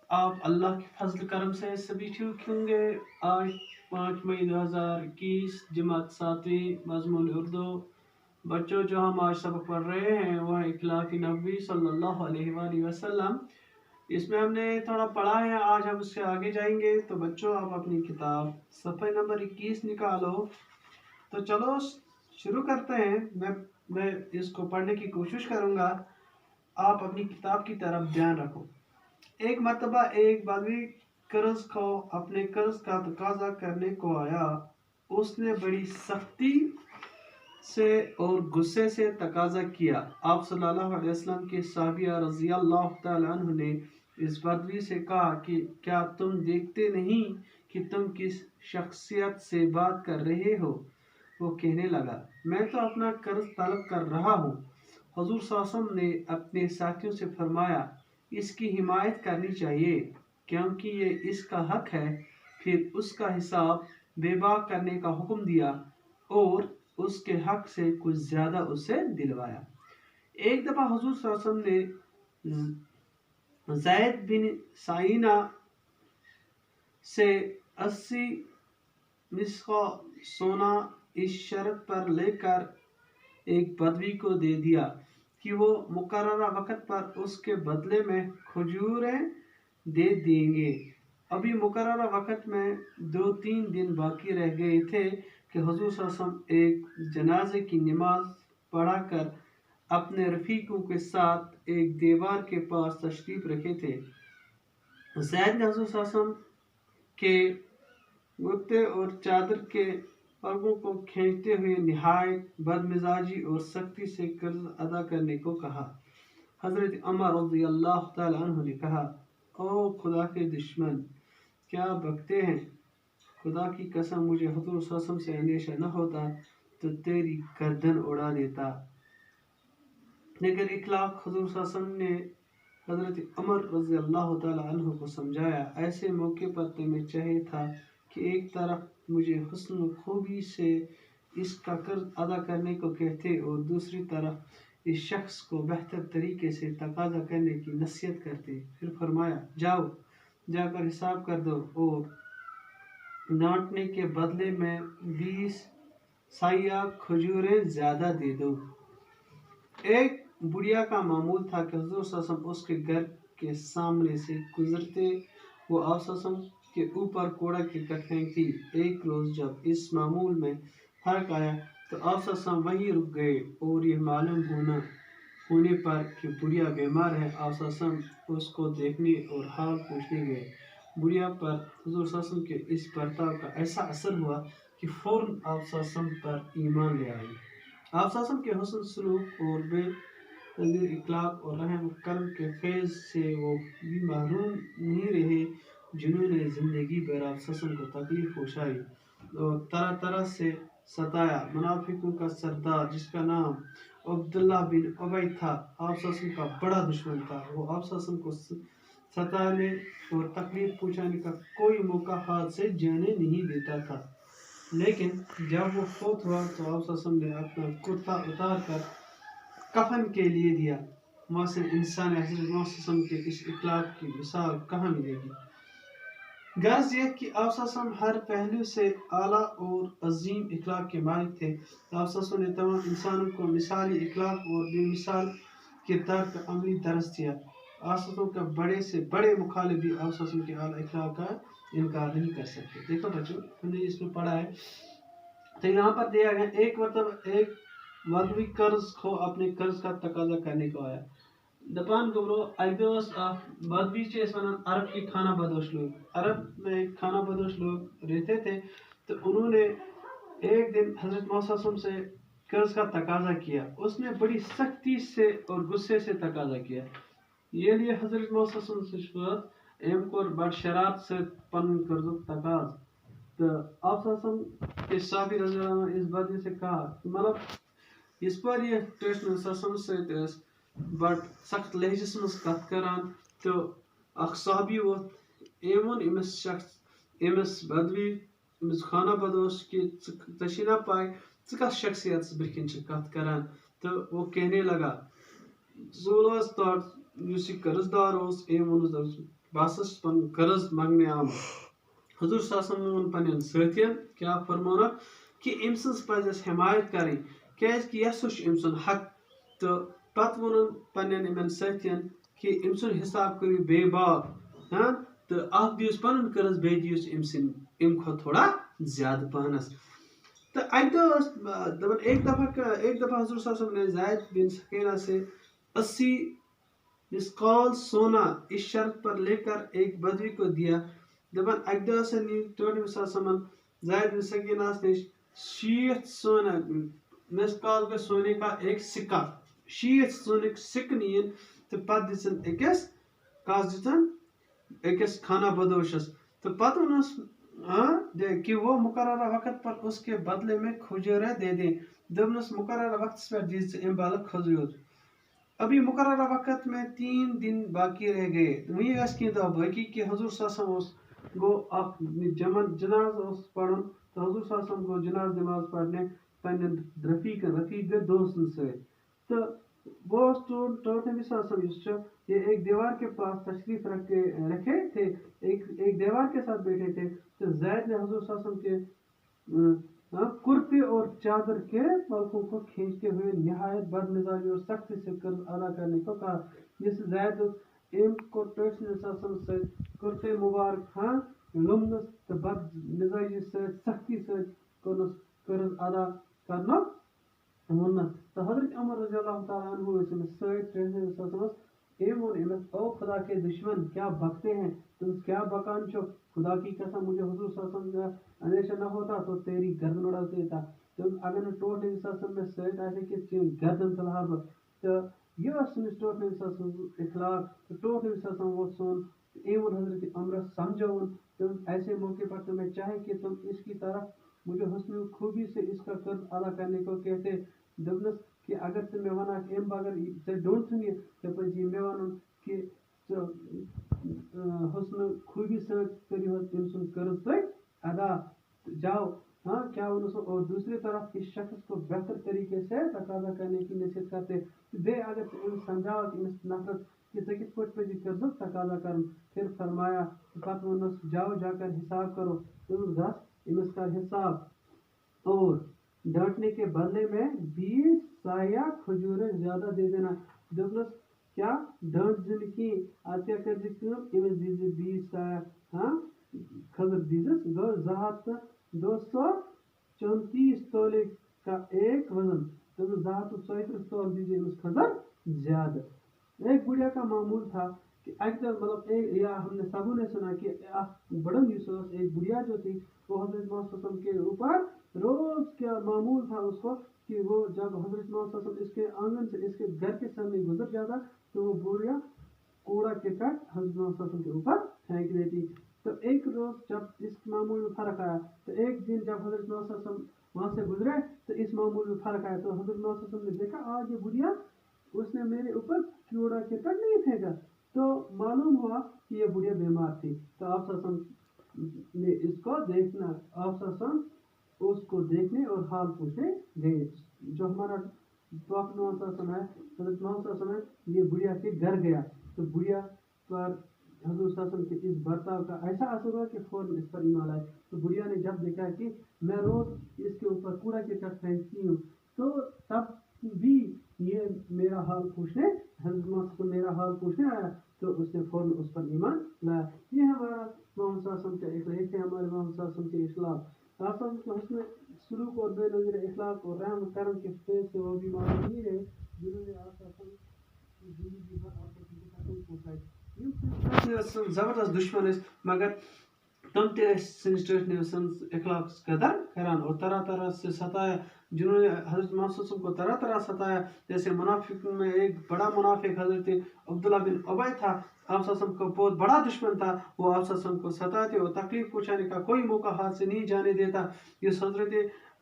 آپ اللہ کے فضل کرم سے سبھی ٹھیک ہوں گے۔ آج 5 مئی 2021 جماعت 7ویں مضمون اردو۔ بچوں جو ہم آج سبق پڑھ رہے ہیں وہ ہے اخلاق نبوی صلی اللہ علیہ وآلہ وسلم۔ اس میں ہم نے تھوڑا پڑھا ہے، آج ہم اس سے آگے جائیں گے۔ تو بچوں آپ اپنی کتاب صفحہ نمبر 21 نکالو۔ تو چلو شروع کرتے ہیں۔ میں اس کو پڑھنے کی کوشش کروں گا، آپ اپنی کتاب کی طرف دھیان رکھو۔ ایک مرتبہ ایک بدوی قرض کو اپنے قرض کا تقاضا کرنے کو آیا۔ اس نے بڑی سختی سے اور غصے سے تقاضا کیا۔ آپ صلی اللہ علیہ وسلم کے صحابہ رضی اللہ تعالیٰ عنہ نے اس بدوی سے کہا کہ کیا تم دیکھتے نہیں کہ تم کس شخصیت سے بات کر رہے ہو؟ وہ کہنے لگا، میں تو اپنا قرض طلب کر رہا ہوں۔ حضور صلی اللہ علیہ وسلم نے اپنے ساتھیوں سے فرمایا، اس کی حمایت کرنی چاہیے کیونکہ یہ اس کا حق ہے۔ پھر اس کا حساب بے باک کرنے کا حکم دیا اور اس کے حق سے کچھ زیادہ اسے دلوایا۔ ایک دفعہ حضور صلی اللہ علیہ وسلم نے زید بن سائنہ سے 80 مسقہ سونا اس شرط پر لے کر ایک بدوی کو دے دیا کہ وہ مقررہ وقت پر اس کے بدلے میں کھجوریں دے دیں گے۔ ابھی مقررہ وقت میں 2-3 دن باقی رہ گئے تھے کہ حضور صلی اللہ علیہ وسلم ایک جنازے کی نماز پڑھا کر اپنے رفیقوں کے ساتھ ایک دیوار کے پاس تشریف رکھے تھے۔ زید نے حضور صلی اللہ علیہ وسلم کے گتے اور چادر کے پگوں کو کھینچتے ہوئے نہایت بدمزاجی اور سختی سے قرض ادا کرنے کو کہا۔ حضرت عمر رضی اللہ تعالیٰ عنہ نے کہا، او خدا کے دشمن، کیا بکتے ہیں؟ خدا کی قسم مجھے حضور صلی اللہ علیہ وسلم سے اندیشہ نہ ہوتا تو تیری گردن اڑا دیتا۔ لیکن اخلاق حضور صلی اللہ علیہ وسلم نے حضرت عمر رضی اللہ تعالیٰ عنہ کو سمجھایا، ایسے موقع پر تمہیں چاہیے تھا کہ ایک طرف مجھے حسن و خوبی سے اس کا قرض ادا کرنے کو کہتے اور دوسری طرف اس شخص کو بہتر طریقے سے تقاضا کرنے کی نصیحت کرتے۔ پھر فرمایا، جاؤ جا کر حساب کر دو اور ڈانٹنے کے بدلے میں 20 سایہ کھجوریں زیادہ دے دو۔ ایک بڑھیا کا معمول تھا کہ حضور صلی اللہ علیہ وسلم اس کے گھر کے سامنے سے گزرتے وہ آپ صلی اللہ علیہ وسلم کے اوپر کوڑا کرکٹ پھینکتی۔ ایک روز جب اس معمول میں فرق آیا تو آپ صلی اللہ علیہ وسلم وہیں رک گئے اور یہ معلوم ہونے پر کہ بڑھیا بیمار ہے، آپ صلی اللہ علیہ وسلم اس کو دیکھنے اور حال پوچھنے گئے۔ بڑھیا پر حضور صلی اللہ علیہ وسلم کے اس برتاؤ کا ایسا اثر ہوا کہ فوراً آپ صلی اللہ علیہ وسلم پر ایمان لے آئی۔ آپ صلی اللہ علیہ وسلم کے حسن سلوک اور بے نظیر اخلاق اور رحم کرم کے فیض سے وہ بھی محروم نہیں رہے جنہوں نے زندگی بھر آپ صلی اللہ علیہ وسلم کو تکلیف پہنچائی اور طرح طرح سے ستایا۔ منافقوں کا سردار جس کا نام عبداللہ بن ابی تھا، آپ صلی اللہ علیہ وسلم کا بڑا دشمن تھا۔ وہ آپ صلی اللہ علیہ وسلم کو ستانے اور تکلیف پہنچانے کا کوئی موقع ہاتھ سے جانے نہیں دیتا تھا۔ لیکن جب وہ فوت ہوا تو آپ صلی اللہ علیہ وسلم نے اپنا کرتا اتار کر کفن کے لیے دیا۔ معاصر انسان حضرت محمد صلی اللہ علیہ وسلم کے اس اخلاق کی مثال کہاں ملے گی؟ غرض یہ کہ آپ صلی اللہ علیہ وسلم ہر پہلو سے اعلیٰ اور عظیم اخلاق کے مالک تھے۔ آپ صلی اللہ علیہ وسلم نے تمام انسانوں کو مثالی اخلاق اور بے مثال کردار کا عملی درس دیا۔ آپ صلی اللہ علیہ وسلم کا بڑے سے بڑے مخالف بھی آپ صلی اللہ علیہ وسلم کے اعلیٰ اخلاق کا انکار نہیں کر سکتے۔ دیکھو بچوں، ہم نے اس میں پڑھا ہے تو یہاں پر دیا گیا ایک مرتبہ ایک بدوی قرض کو اپنے قرض کا تقاضا کرنے کو آیا۔ دپان گبرو اک دہ بدوی ونان عرب کی خانہ بدوش لوگ، عرب میں خانہ بدوش لوگ رہتے تھے، تو انہوں نے ایک دن حضرت محمد صلی اللہ علیہ وسلم سے قرض کا تقاضا کیا۔ اس نے بڑی سختی سے اور غصے سے تقاضا کیا۔ یہ لیے حضرت محمد صلی اللہ علیہ وسلم ایم کور بڑ شرارت سے پن قرض تقاض تو آپ صلی اللہ علیہ وسلم کے صحابی رضی اللہ عنہ اس بدوی سے کہا کہ مطلب اس پر یہ ٹیسن سسم سے بڑ سخت لہجس مز کت کران تو اخ صحابی وہ ایون امس شخص امس بدوی امس خانہ بدوش کہ ژے پاے ژٕ کس شخصیت برکن کت کران تو وہ کہنے لگا زول تور یُس یہِ قرض دار اوس أمۍ ووٚنُس دوٚپُس بہٕ ہسا چھُس پَنُن قرض منٛگنہِ آمُت. حضور صلی اللہ علیہ وسلم ووٚن پنٛنٮ۪ن سٲتھین کیٛاہ فرمونکھ کہِ أمۍ سٕنٛز پَزِ اَسہِ حمایت کَرٕنۍ کیٛازِکہِ یہِ ہسا چھُ أمۍ سُنٛد حق. تہٕ پَتہٕ ووٚنُن پنٛنٮ۪ن یِمن سٲتھین کہِ أمۍ سُنٛد حِساب کٔرِو بے باک تہٕ اکھ دِیوٗس پَنُن قرض بیٚیہِ دِیوٗس أمۍ سٕنٛدۍ اَمہِ کھۄتہٕ تھوڑا زیادٕ پَہنَس. تہٕ اَکہِ دۄہ ٲس دَپان ایک دفعہ حضور صلی اللہ علیہ وسلم نے زید بن سکینہ سے 80 مسقال سونا اس شرط پر لے کر ایک بدوی کو دیا. دپان اَکہِ دۄہ ہسا نی ٹوٹھ نبی صلی اللہ علیہ وسلم زید بن سکینہس نِش 60 سونا مسقال کے سونے کا ایک سکہ 60 سونٕکۍ سِکہٕ نِیِن تہٕ پتہٕ دِژٕن أکِس کس دِژٕن أکِس خانہ بدوشس. تو پتہ انہوں کہ وہ مقررہ وقت پر اس کے بدلے میں کھجوریں دے دیں. دبنس مقررہ وقت پر دیز ام بالک کھجور. ابھی مقررہ وقت میں 3 دن باقی رہ گئے. وہی اس کی دعا باقی کہ حضور صلی اللہ علیہ وسلم گو آپ جناز پڑھن تو حضور صلی اللہ علیہ وسلم گو جناز نماز پڑھنے پنن رفیق دوستن سے. تو وہ ٹوٹ نبی صلی اللہ علیہ وسلم یہ ایک دیوار کے پاس تشریف رکھے تھے ایک دیوار کے ساتھ بیٹھے تھے. تو زید نے حضور صلی اللہ علیہ وسلم کے کرتے اور چادر کے پلکوں کو کھینچتے ہوئے نہایت بد مزاجی اور سختی سے قرض ادا کرنے کو کہا. جس زید ایم کو ٹوٹ نبی صلی اللہ علیہ وسلم سے کرتے مبارک لمنس تو بد مزاجی سے سختی سے قرض ادا کرنا ونس. تو حضرت عمر رضی اللہ تعالیٰ عنہ او خدا کے دشمن کیا بکتے ہیں تم کیا بکان چھو. خدا کی قسم مجھے حضور صلی اللہ علیہ وسلم کا اندیشہ نہ ہوتا تو تیری گردن اڑا دیتا. تم اگر ٹوٹ نبی صلی اللہ علیہ وسلم میں سۭتۍ آسہِ کہ گردن تلہا بہٕ. تو یہ سٲنِس ٹوٹھ نبی صلی اللہ علیہ وسلم اخلاق. تو ٹوٹھ نبی صلی اللہ علیہ وسلم ووت سون ایون حضرت عمرس سمجھاؤن تم ایسے موقع پر تمہیں چاہے کہ تم اس کی طرف مجھے حسن خوبی سے اس کا قرض ادا کرنے کو کہتے. دبنس کہ اگر تم میں ونان ام بغیر ژےٚ ڈوٚنتھُن یہِ ژےٚ پَزِ مےٚ وَنُن کہ حسن خوبی سے کٔرِو حظ أمۍ سُنٛد قرض تُہۍ ادا. جاؤ کیا ونس. اور دوسری طرف اس شخص کو بہتر طریقے سے تقاضا کرنے کی نصیحت کرتے. بیٚیہِ اگر أمِس سمجھاوکھ أمِس نفرس کہ ژےٚ کِتھ پٲٹھۍ پَزی قرضُک تقاضا کرُن. پھر فرمایا پتہٕ ووٚننس جاؤ جا کر حساب کرو. تٔمِس گژھ أمِس کر حساب اور ڈانٹنے کے بدلے میں 20 سایہ کھجوریں زیادہ دے دینا. دپنس کیا ڈانٹ زِ نہٕ کِہیٖنۍ ادٕ کیٛاہ کٔرزِ کٲم أمِس دیٖزِ 20 سایہ کھٔزٕر دیٖزِس. گوٚو 234 تولے کا ایک وزن. دپنس 234 تول دیجیے أمِس کھٔزٕر زیادہ. ایک بڑھیا کا معمول تھا کہ اکہ دن مطلب یا ہم نے سبوں نے سنا کہ بڑن ایک بڑھیا جو تھی وہ حضرت محمد صلی اللہ علیہ وسلم کے اوپر روز کیا معمول تھا اس کو کہ وہ جب حضرت محمد صلی اللہ علیہ وسلم اس کے آنگن سے اس کے گھر کے سامنے گزر جاتا تو وہ بڑھیا کوڑا کرکٹ حضرت محمد صلی اللہ علیہ وسلم کے اوپر پھینک دیتی. تو ایک روز جب اس معمول میں فرق آیا تو ایک دن جب حضرت محمد صلی اللہ علیہ وسلم وہاں سے گزرے تو اس معمول میں فرق آیا. تو حضرت محمد صلی اللہ علیہ وسلم نے دیکھا آج یہ بڑھیا اس نے میرے اوپر کوڑا کرکٹ نہیں پھینکا. تو معلوم ہوا کہ یہ بڑھیا بیمار تھی. تو آپ صلی اللہ علیہ وسلم نے اس کو دیکھنا آپ صلی اللہ علیہ وسلم اس کو دیکھنے اور حال پوچھنے گئے. جو ہمارا پراپٹ محمد صلی اللہ علیہ وسلم ہے حضرت محمد صلی اللہ علیہ وسلم یہ بڑھیا کے گھر گیا. تو بڑھیا پر حضور صلی اللہ علیہ وسلم کے اس برتاؤ کا ایسا اثر ہوا کہ فوراً اس پر ایمان آئے. تو بڑھیا نے جب دیکھا کہ میں روز اس کے اوپر کوڑا کرکٹ پھینکتی ہوں تو تب بھی یہ میرا حال پوچھنے حضرت محمد کو میرا حال پوچھنے آیا تو اس نے فوراً اس پر ایمان لایا. یہ ہمارا محمد صلی اللہ علیہ وسلم کا اخلاق ہے. ہمارے محمد صلی اللہ علیہ وسلم کے اخلاق آپ حسن سلوک اور بے نظیر اخلاق اور رحم کرم کے فیض سے وہ بھی معلوم نہیں رہے جنہوں نے آپ زندگی بھر آپ کو تکلیف پہنچائی. زبردست دشمن ٲسۍ مگر تم تہِ ٲسۍ سٲنِس ٹٲٹھۍ نبی سٕنٛز اخلاق قدر کران اور طرح طرح سے ستایا. جنہوں نے حضرت محمد صلی اللہ علیہ وسلم کو طرح طرح ستایا. جیسے منافق میں ایک بڑا منافق حضرت عبداللہ بن ابی تھا. آپ صلی اللہ علیہ وسلم کا بہت بڑا دشمن تھا. وہ آپ صلی اللہ علیہ وسلم کو ستاتے اور تکلیف پہنچانے کا کوئی موقع ہاتھ سے نہیں جانے دیتا. یہ حضرت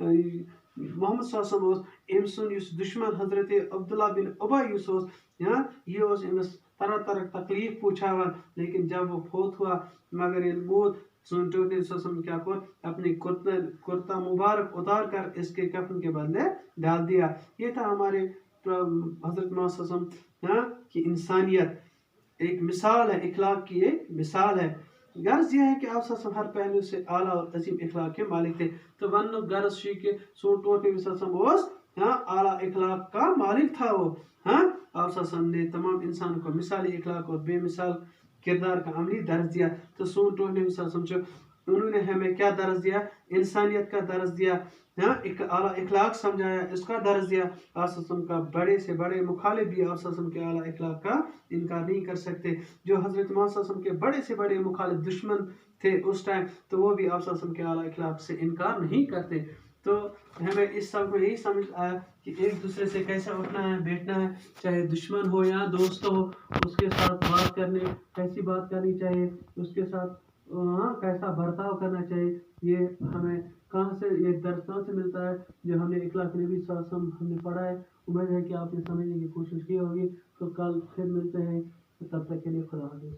محمد صلی اللہ علیہ وسلم أمۍ سُنٛد یُس دشمن حضرت عبداللہ بن ابی یُس اوس یہ اوس أمِس طرح طرح تکلیف پہنچاوان. لیکن جب وہ فوت ہوا مگر ییٚلہِ موت سون ٹوٹھ نبی صلی اللہ علیہ وسلم کیا کر اپنی کرتا مبارک اتار کر اس کے کفن کے بدلے ڈال دیا. یہ تھا ہمارے حضرت محمد صلی اللہ علیہ وسلم کی انسانیت. ایک مثال ہے، اخلاق کی ایک مثال ہے۔ غرض یہ ہے کہ آپ صلی ہر پہلو سے اعلیٰ اور عظیم اخلاق کے مالک تھے۔ تو ون غرض چھ کہ سون ٹوٹل نبی صلی اللہ علیہ وسلم اعلیٰ اخلاق کا مالک تھا وہ۔ آپ صلی اللہ علیہ وسلم نے تمام انسانوں کو مثالی اخلاق اور بے مثال کردار کا عملی درس دیا۔ تو سون ٹوٹل نبی صلی اللہ علیہ وسلم انہوں نے ہمیں کیا درس دیا؟ انسانیت کا درس دیا، اعلیٰ اخلاق سمجھایا، اس کا درس دیا۔ آپ صلی اللہ علیہ وسلم کا بڑے سے بڑے مخالف بھی آپ صلی اللہ علیہ وسلم کے اعلیٰ اخلاق کا انکار نہیں کر سکتے۔ جو حضرت محمد صلی اللہ علیہ وسلم کے بڑے سے بڑے مخالف دشمن تھے اس ٹائم، تو وہ بھی آپ صلی اللہ علیہ وسلم کے اعلیٰ اخلاق سے انکار نہیں کرتے۔ تو ہمیں اس سب میں یہی سمجھ آیا کہ ایک دوسرے سے کیسے اٹھنا ہے بیٹھنا ہے، چاہے دشمن ہو یا دوست ہو، اس کے ساتھ بات کرنے کیسی بات کرنی چاہیے، اس کے ساتھ کیسا برتاؤ کرنا چاہیے، یہ ہمیں کہاں سے، یہ درس کہاں سے ملتا ہے؟ جو ہم نے اخلاق نبی صلی اللہ علیہ وسلم ہم نے پڑھا ہے۔ امید ہے کہ آپ نے سمجھنے کی کوشش کی ہوگی۔ تو کل پھر ملتے ہیں، تب تک کے لیے خدا حافظ۔